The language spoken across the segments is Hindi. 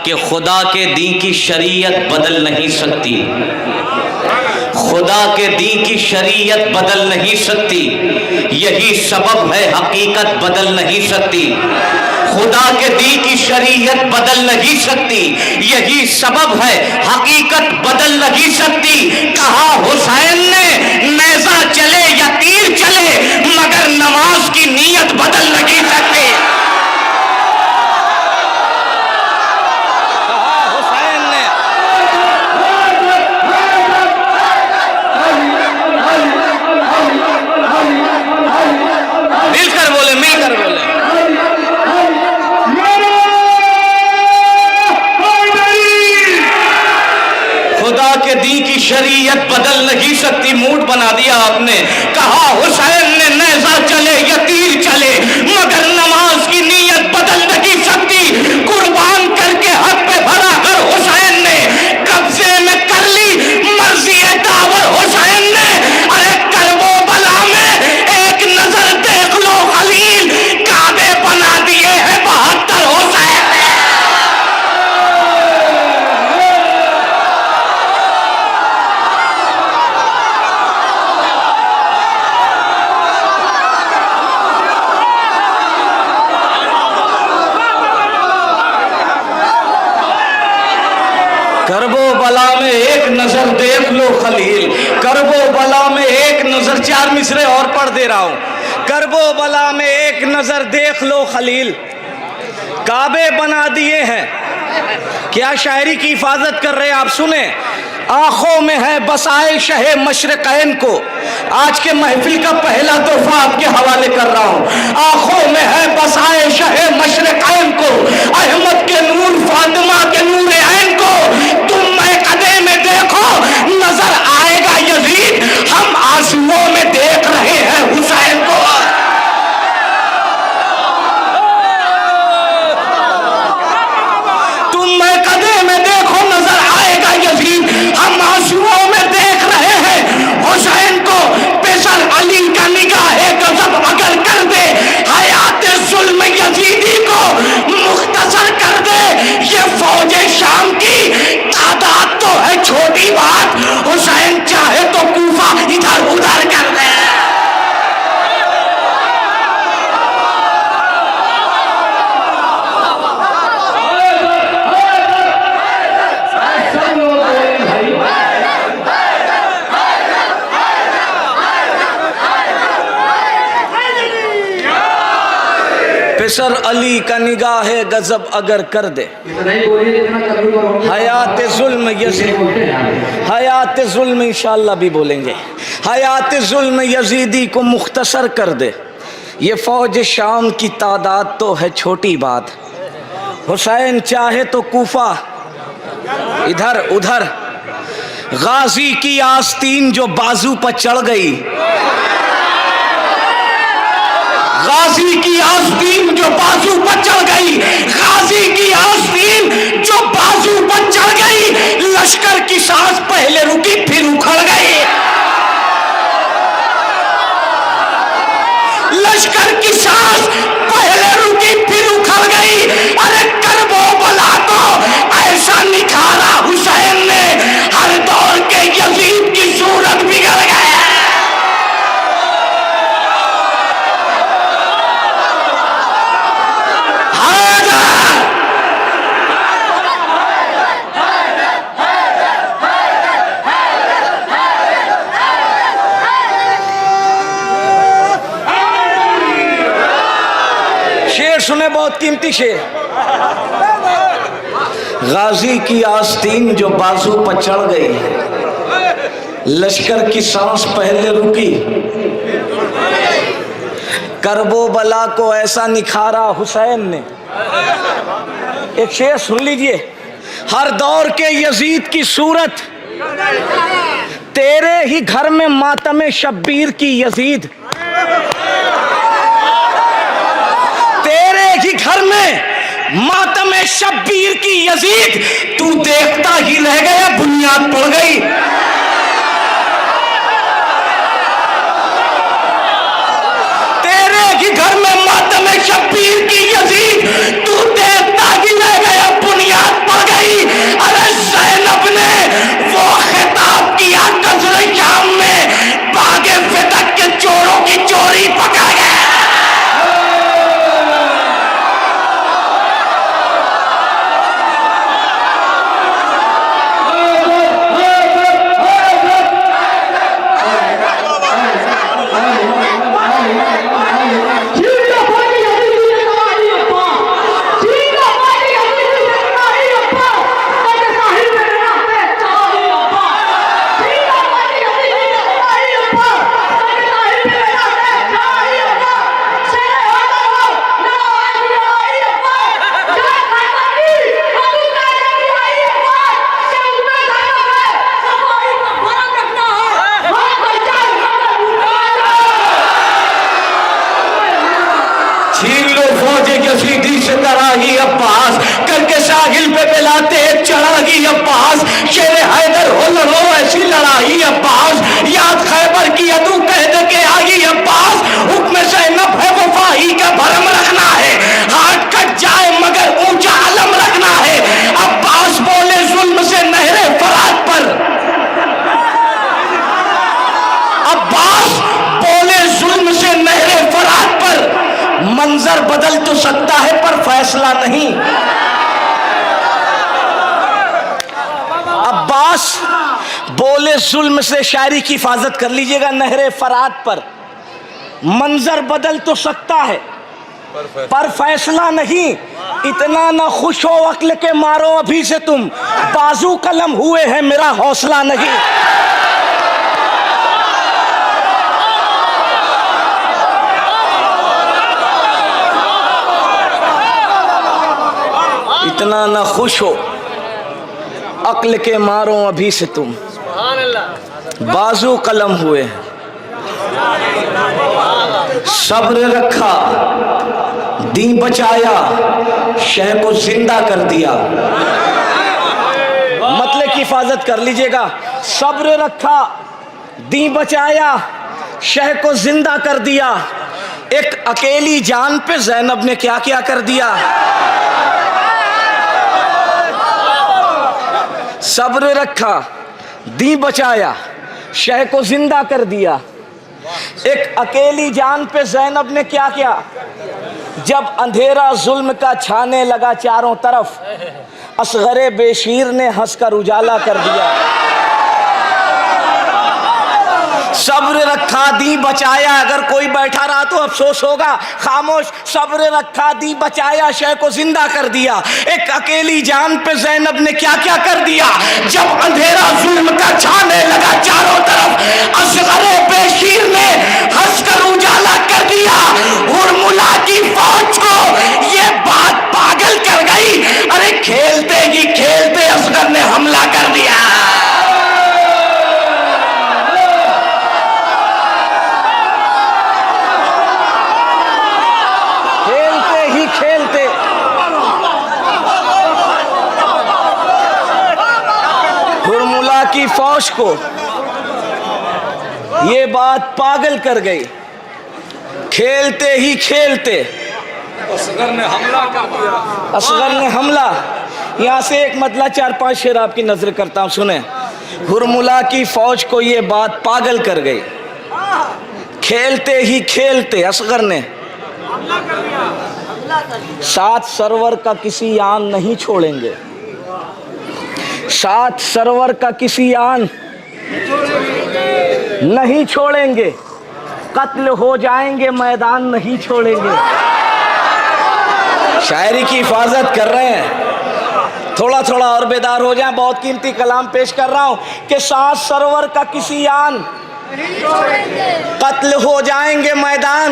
कि खुदा के दीन की शरीयत बदल नहीं सकती, खुदा के दीन की शरीयत बदल नहीं सकती, यही सबब है हकीकत बदल नहीं सकती। खुदा के दीन की शरीयत बदल नहीं सकती, यही सबब है हकीकत बदल नहीं सकती। कहा हुसैन ने नेज़ा चले या तीर चले, मगर नमाज की नीयत बदल नहीं सकती। मिलकर बोले, मिलकर बोले। खुदा के दीन की शरीयत बदल नहीं सकती। मूड बना दिया आपने। कहा हुसैन ने नेज़ा चले या तीर चले, मगर नमाज की नीयत बदल नहीं सकती। कुर्बान करके हक पे भरा कर हुसैन ने कब्जे में कर ली मर्जी दावर हुसैन ने। अरे करबो बला में एक नजर देख लो खलील, काबे बना दिए हैं 72 हुसैन। करबो बला में एक नजर देख लो खलील, करबो बला में एक नजर, 4 मिसरे और पढ़ दे रहा हूं। करबो बला में एक नजर देख लो खलील, काबे बना दिए हैं। क्या शायरी की हिफाजत कर रहे हैं आप, सुने। आंखों में है बसाए शहे मशरक़ैन को, आज के महफिल का पहला तोहफा आपके हवाले कर रहा हूं। आंखों में है बसाए शहे मशरक़ैन को, अहमद के नूर फातिमा के नूर ऐन को। तुम मैक़दे में देखो नजर आएगा यजीद, हम आंसुओं में देख रहे हैं हुसैन को। तुम मैक़दे में देखो नजर आएगा यजीद, हम आंसुओं में देख रहे हैं हुसैन को। पेशर अली का निगाहे गज़ब अगर कर दे, हयात जुल्म यजीदी को मुख्तसर कर दे। ये फौजे शाम की तादाद तो है छोटी बात, हुसैन चाहे तो कूफा इधर उधर कर दे। पेशर अली का निगाहे गजब अगर कर दे, हयात जुल्म यजीदी, हयात जुल्म इंशाअल्लाह भी बोलेंगे, हयात जुल्म यजीदी को मुख्तसर कर दे। ये फौज शाम की तादाद तो है छोटी बात, हुसैन चाहे तो कूफा इधर उधर। गाजी की आस्तीन जो बाजू पर चढ़ गई, गाजी की आस्तीन जो बाजू पर चढ़ गई, गाजी की आस्तीन जो बाजू पर चढ़ गई। लश्कर की सांस पहले रुकी फिर उखड़ गई, लश्कर की सांस पहले रुकी फिर उखड़ गई। अरे करबो बला को ऐसा निखारा हुसैन ने, हर दौर के यजीद की सूरत बिगड़ गई। शेर सुने, बहुत कीमती शेर। गाजी की आस्तीन जो बाजू पर चढ़ गई, लश्कर की सांस पहले रुकी। करबो बला को ऐसा निखारा हुसैन ने। एक शेर सुन लीजिए। हर दौर के यजीद की सूरत, तेरे ही घर में मातम शब्बीर की यजीद, तेरे ही घर में मातम शब्बीर की यजीद। तू देखता ही रह गया, बुनियाद पड़ गई। तेरे ही घर में मातम शब्बीर की यजीद, तू देखता ही रह गया, बुनियाद पड़ ही अब्बास करके साहिल पे पिलाते चढ़ाई अब्बास, शेर हैदर हो लड़ो ऐसी लड़ाई अब्बास, याद खैबर की अदू कह दे के आई अब्बास, हुक्म ज़ैनब है वफाई का भरम रखना है, हाथ कट जाए मगर ऊंचा अलम रखना है। अब्बास बोले जुल्म से नहरे फरात पर, अब्बास बोले जुल्म से नहरे फरात पर, मंजर बदल तो सकता है पर फैसला नहीं। अब्बास बोले जुल्म से, शायरी की हिफाजत कर लीजिएगा, नहरे फरात पर, मंजर बदल तो सकता है पर फैसला नहीं। इतना ना खुश हो अक्ल के मारो अभी से तुम, बाजू कलम हुए हैं मेरा हौसला नहीं। इतना ना खुश हो अक्ल के मारो अभी से तुम, बाजू कलम हुए, सब्र रखा दीन बचाया, शह को जिंदा कर दिया। मतलब की हिफाजत कर लीजिएगा, सब्र रखा दीन बचाया, शह को जिंदा कर दिया। एक अकेली जान पे ज़ैनब ने क्या क्या कर दिया। सब्र रखा दी बचाया, शह को जिंदा कर दिया। एक अकेली जान पे ज़ैनब ने क्या क्या, जब अंधेरा जुल्म का छाने लगा चारों तरफ, असगरे बेशीर ने हंसकर उजाला कर दिया। सब्र रखा दी बचाया, अगर कोई बैठा रहा तो अफसोस होगा, खामोश। सब्र रखा दी बचाया, शह को जिंदा कर दिया। एक अकेली जान पे ज़ैनब ने क्या क्या कर दिया, जब अंधेरा जुल्म का छाने लगा चारों तरफ, असगरे बेशीर ने हंसकर उजाला कर दिया। हुरमुला की फौज को ये बात पागल कर गई, अरे खेलते ही खेलते असगर ने हमला कर दिया। हुरमुला की फौज को ये बात पागल कर गई, खेलते ही खेलते असगर ने हमला कर दिया। असगर ने हमला, यहां से एक मतलब 4-5 शेर आपकी नजर करता हूं, सुने। हुरमुला की फौज को ये बात पागल कर गई, खेलते ही खेलते असगर ने हमला कर दिया। साथ सरवर का किसी आन नहीं छोड़ेंगे, साथ सरवर का किसी आन नहीं छोड़ेंगे, कत्ल हो जाएंगे मैदान नहीं छोड़ेंगे। शायरी की हिफाजत कर रहे हैं, थोड़ा थोड़ा और बेदार हो जाएं, बहुत कीमती कलाम पेश कर रहा हूं कि साथ सरवर का किसी आन कत्ल हो जाएंगे मैदान,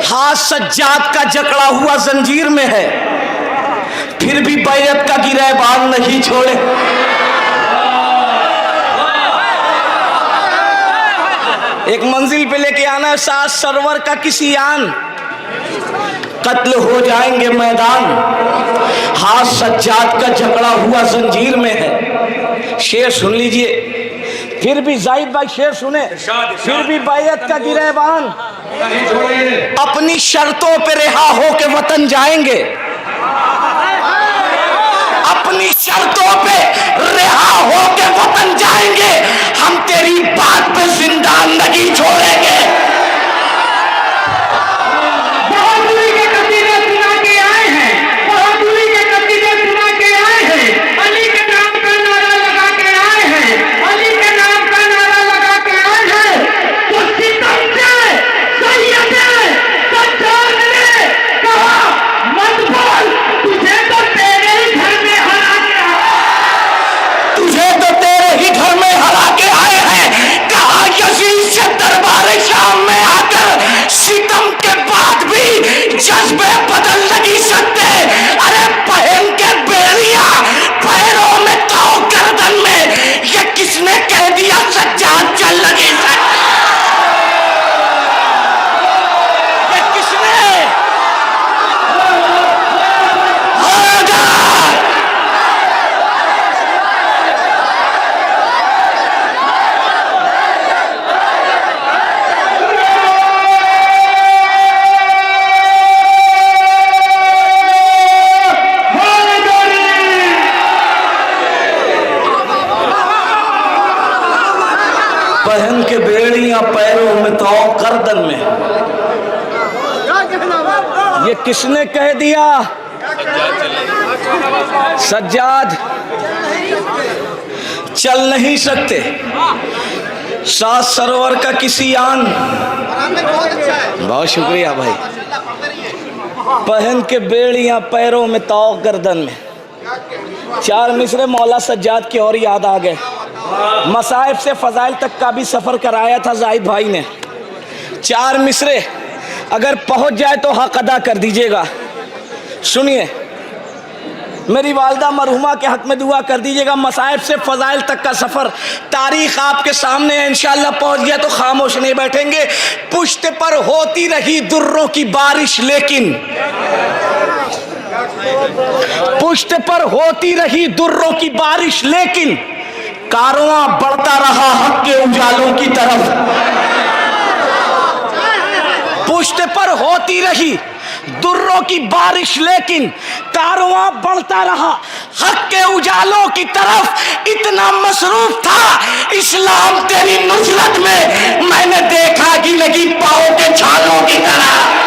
हाथ सज्जाद का जकड़ा हुआ जंजीर में है, फिर भी बैरत का गिरहबान नहीं छोड़े। एक मंजिल पे लेके आना, साथ सरवर का किसी आन कत्ल हो जाएंगे मैदान, हाथ सज्जाद का जकड़ा हुआ जंजीर में है। शेर सुन लीजिए, फिर भी जाहिद भाई शेर सुने, फिर भी बैरत का गिरहबान अपनी शर्तों पे रिहा हो के वतन जाएंगे, अपनी शर्तों पे रिहा हो के वतन जाएंगे, हम तेरी बात पे जिंदा नहीं छोड़ेंगे। बहादुरी के कसीदे सुना के आए हैं, बहादुरी के कसीदे सुना के आए हैं, अली के नाम का नारा लगा के आए हैं, अली के नाम का नारा लगा के आए हैं। तो सितम से सैयदे सज्जाद ने कहा मत बोल, तुझे तो तेरे ही घर में हरा के आए, तुझे तो तेरे ही घर में हरा के आए हैं। कहा यजीद से दरबार शाम में आकर, सितम के बाद भी जज्बे बदल नहीं सकते। अरे पहन के बेड़िया पैरों में तो गर्दन में, ये किसने कह दिया सज्जाद चल लगी सकते? ये किसने? बेड़ियां पैरों में तो गर्दन में। ये किसने कह दिया? सज्जाद। चल नहीं सकते साथ सरोवर का किसी आन। बहुत शुक्रिया भाई। पहन के बेड़ियां पैरों में तो गर्दन में। 4 मिसरे मौला सज्जाद की और याद आ गए। मसाइब से फजाइल तक का भी सफ़र कराया था जाहिद भाई ने। 4 मिसरे अगर पहुंच जाए तो हक अदा कर दीजिएगा। सुनिए, मेरी वालदा मरहुमा के हक में दुआ कर दीजिएगा। मसाइब से फजाइल तक का सफ़र, तारीख आपके सामने है। इंशाअल्लाह पहुंच गया तो खामोश नहीं बैठेंगे। पुश्त पर होती रही दुर्रों की बारिश, लेकिन पुश्त पर होती रही दुर्रों की बारिश, लेकिन कारवां बढ़ता रहा हक के उजालों की तरफ। पुश्त पर होती रही दुर्रों की बारिश, लेकिन कारवां बढ़ता रहा हक के उजालों की तरफ। इतना मसरूफ था इस्लाम तेरी नुसरत में, मैंने देखा कि लगी पाँव के छालों की तरह।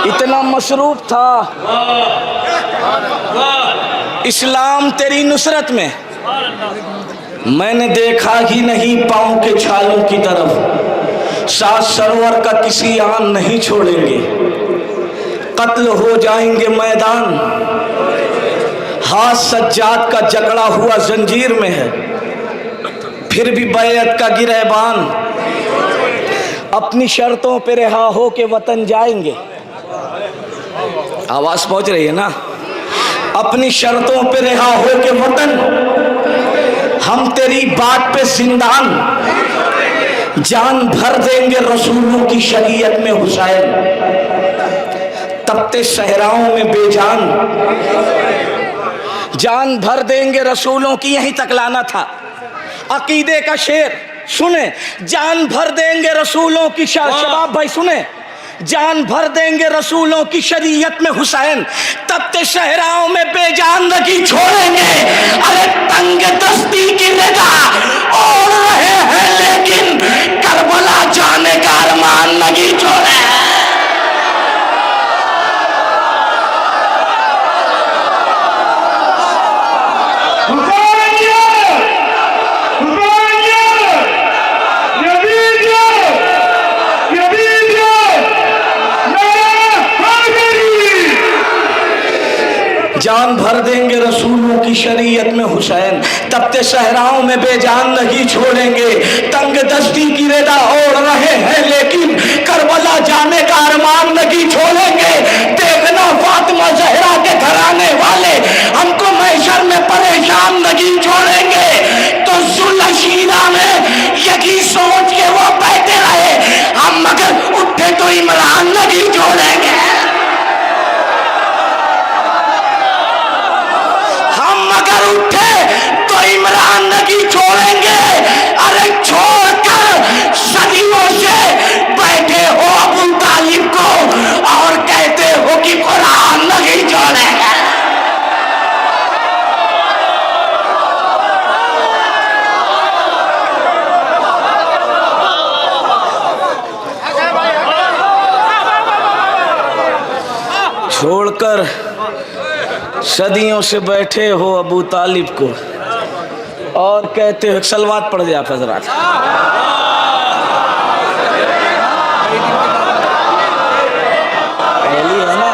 इतना मसरूफ था इस्लाम तेरी नुसरत में, मैंने देखा ही नहीं पाँव के छालों की तरफ। साथ सरोवर का किसी आन नहीं छोड़ेंगे, कत्ल हो जाएंगे मैदान। हाथ सज्जाद का जकड़ा हुआ जंजीर में है, फिर भी बैयत का गिरहबान। अपनी शर्तों पे रिहा हो के वतन जाएंगे। आवाज पहुंच रही है ना? अपनी शर्तों पे रिहा हो के वतन, हम तेरी बात पे जिंदान। जान भर देंगे रसूलों की शरीयत में हुसैन, तपते सहराओं में बेजान। जान भर देंगे रसूलों की, यहीं तक लाना था अकीदे का शेर। सुने, जान भर देंगे रसूलों की शबाब भाई सुने, जान भर देंगे रसूलों की शरीयत में हुसैन, तपते शहराओं में बेजान नहीं छोड़ेंगे। अरे तंग दस्ती की निगाह और रहे हैं, लेकिन करबला जाने का अरमान नहीं छोड़े। जान भर देंगे रसूलों की शरीयत में हुसैन, तपते सहराओं में बेजान नहीं छोड़ेंगे। तंग दस्ती की रेदा ओढ़ रहे हैं, लेकिन करबला जाने का अरमान नहीं छोड़ेंगे। देखना फातिमा जहरा के घराने वाले हमको महशर में परेशान नहीं छोड़ेंगे। तो सुलशीरा में यही सोच के वो बैठे रहे, हम मगर उठे तो इमरान नहीं छोड़ेंगे। अगर उठे तो इमरान नहीं छोड़ेंगे। अरे छोड़कर सदियों से बैठे हो अबू तालिब को और कहते हो कि कुरान नहीं छोड़ेंगे। छोड़कर सदियों से बैठे हो अबू तालिब को और कहते हो, सलवात पढ़ दिया हजरात। है ना?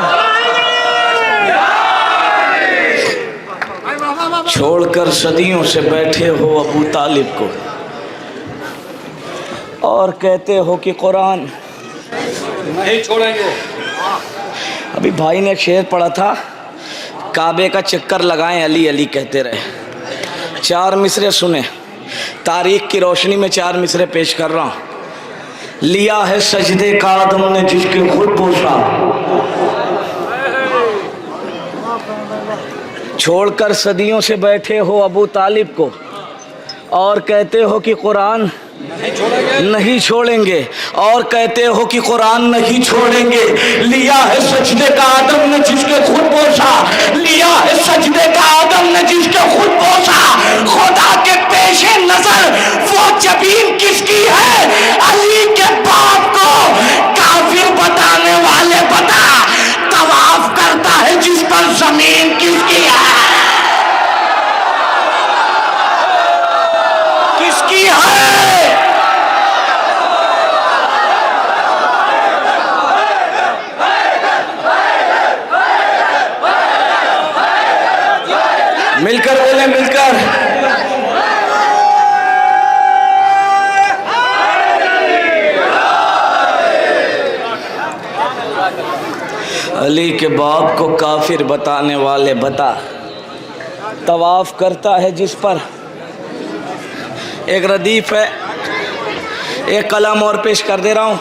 छोड़कर सदियों से बैठे हो अबू तालिब को और कहते हो कि कुरान नहीं छोड़ेंगे। अभी भाई ने एक शेर पढ़ा था, काबे का चक्कर लगाएं अली अली कहते रहे। 4 मिसरे सुने, तारीख की रोशनी में 4 मिसरे पेश कर रहा हूँ। लिया है सजदे का आदम ने जिसके खुद पोसा, छोड़कर सदियों से बैठे हो अबू तालिब को और कहते हो कि कुरान नहीं छोड़ेंगे। और कहते हो कि कुरान नहीं छोड़ेंगे। लिया है सजदे का आदम ने जिसके खुद पोसा, लिया है सजदे का आदम ने जिसके खुद पोसा। खुदा के पेशे नजर वो जबीन किसकी है? अली के बाप को काफिर बताने वाले बता। तवाफ करता है जिस पर जमीन किसकी है? किसकी है? मिलकर बोले, मिलकर। अली के बाप को काफिर बताने वाले बता। तवाफ करता है जिस पर। एक रदीफ है, एक कलम और पेश कर दे रहा हूँ।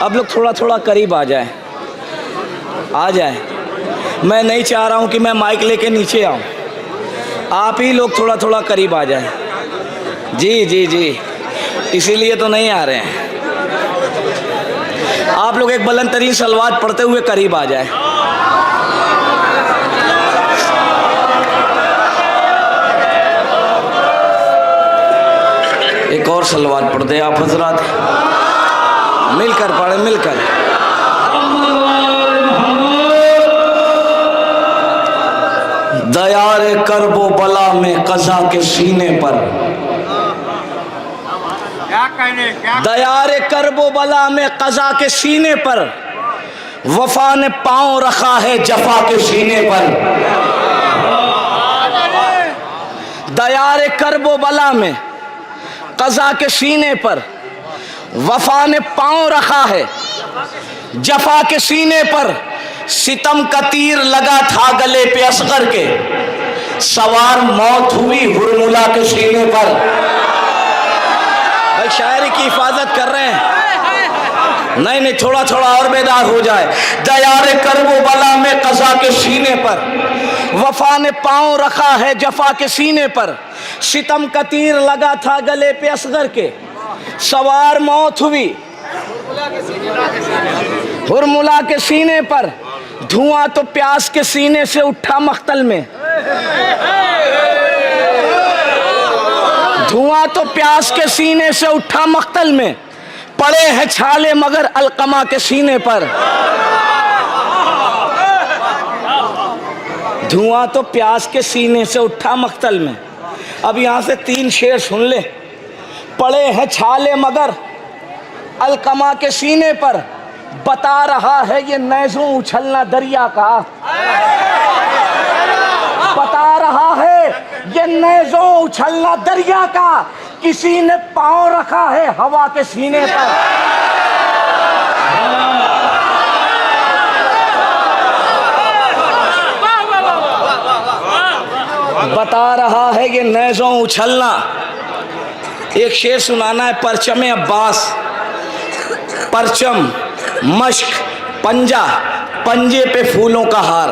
अब लोग थोड़ा थोड़ा करीब आ जाए, आ जाए। मैं नहीं चाह रहा हूँ कि मैं माइक लेके नीचे आऊँ, आप ही लोग थोड़ा थोड़ा करीब आ जाएं। जी जी जी, इसीलिए तो नहीं आ रहे हैं। आप लोग एक बुलंद तरीन सलवात पढ़ते हुए करीब आ जाएं। एक और सलवात पढ़ दे आप हजरात, मिलकर पढ़े, मिलकर। दयारे करबो बला में कज़ा के सीने पर। दयारे करबो बला में कज़ा के सीने पर। वफा ने पांव रखा है जफा के सीने पर। दयारे करबो बला में कज़ा के सीने पर। वफा ने पांव रखा है जफा के सीने पर। सितम का तीर लगा था गले पे असगर के। सवार मौत हुई हुरमुला के सीने पर। भाई शायरी की हिफाजत कर रहे हैं। नहीं नहीं, थोड़ा थोड़ा और बेदार हो जाए। दयारे करबो बला में कज़ा के सीने पर। वफा ने पांव रखा है जफा के सीने पर। सितम का तीर लगा था गले पे असगर के। सवार मौत हुई हुरमुला के सीने पर। धुआं तो प्यास के सीने से उठा मख्तल में। धुआं तो प्यास के सीने से उठा मख्तल में। पड़े हैं छाले मगर अलकमा के सीने पर। धुआं तो प्यास के सीने से उठा मख्तल में। अब यहां से 3 शेर सुन ले। पड़े हैं छाले मगर अलकमा के सीने पर। बता रहा है ये नैज़ों उछलना दरिया का। बता रहा है ये नैज़ों उछलना दरिया का। किसी ने पांव रखा है हवा के सीने पर। बता रहा है ये नैज़ों उछलना। एक शेर सुनाना है। परचम अब्बास, परचम, मश्क, पंजा, पंजे पे फूलों का हार।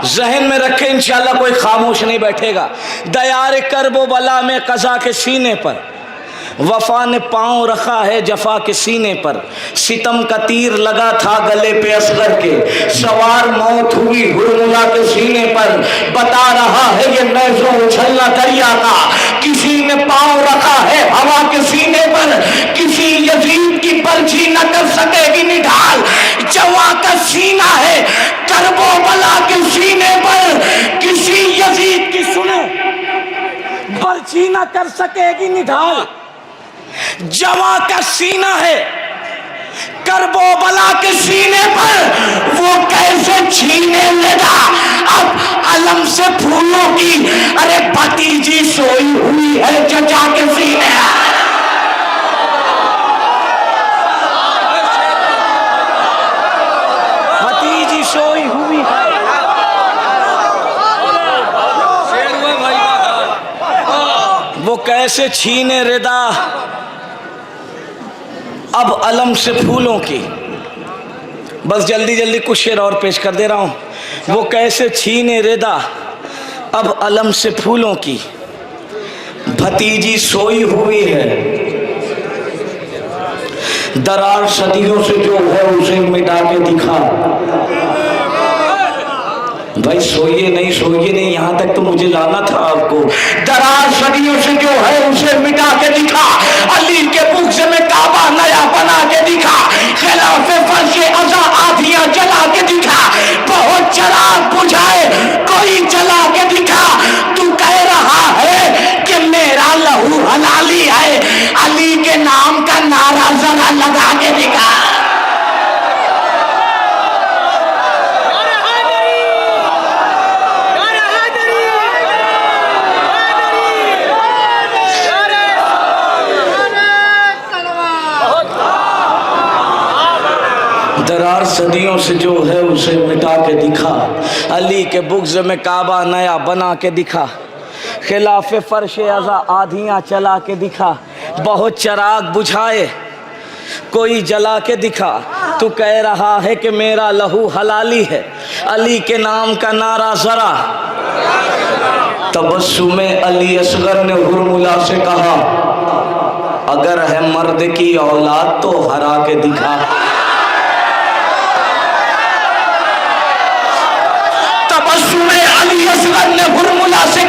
जहन में रखे इंशाल्लाह कोई खामोश नहीं बैठेगा। दयारे करबो बला में कज़ा के सीने पर। वफा ने पांव रखा है जफा के सीने पर। सितम का तीर लगा था गले पे असगर के। सवार मौत हुई हुरमुला के सीने पर। बता रहा है ये नैज़ों उछलना दरिया का। किसी ने पांव रखा है हवा के सीने पर। किसी यजीद की पर्ची न कर सकेगी निढाल। जवा का सीना है करबो बला के सीने पर। किसी यजीद की सुनो पर्ची न कर सकेगी निढाल। जवा का सीना है करबो बला के सीने पर। वो कैसे छीने लेगा अब अलम से फूलों की। अरे भतीजी सोई हुई है चचा के सीने। भतीजी सोई हुई है। वो कैसे छीने रिदा अब अलम से फूलों की। बस जल्दी जल्दी कुछ शेर और पेश कर दे रहा हूँ। वो कैसे छीने रिदा अब अलम से फूलों की। भतीजी सोई हुई है दरार सदियों से जो है उसे मिटा के दिखा। भाई सोइए नहीं, यहां तक तो मुझे लाना था आपको। दरार सदियों से जो है उसे मिटा के दिखा, अली के बुग़्ज़ में काबा नया बना के दिखा, खिलाफे फर्शे अज़ा आधियां जला के दिखा, बहुत चिराग बुझाए कोई जला के दिखा। तू कह रहा है कि मेरा लहू हलाली है, अली के नाम का नारा जरा लगा के दिखा। दरार सदियों से जो है उसे मिटा के दिखा, अली के बुग़्ज़ में काबा नया बना के दिखा, खिलाफ़े फ़र्श अज़ा आधियाँ चला के दिखा, बहुत चिराग बुझाए कोई जला के दिखा। तू कह रहा है कि मेरा लहू हलाली है, अली के नाम का नारा ज़रा। तबस्सुम अली असगर ने हुरमुला से कहा, अगर है मर्द की औलाद तो हरा के दिखा। तबस्सुम अली असगर ने हुरमुला से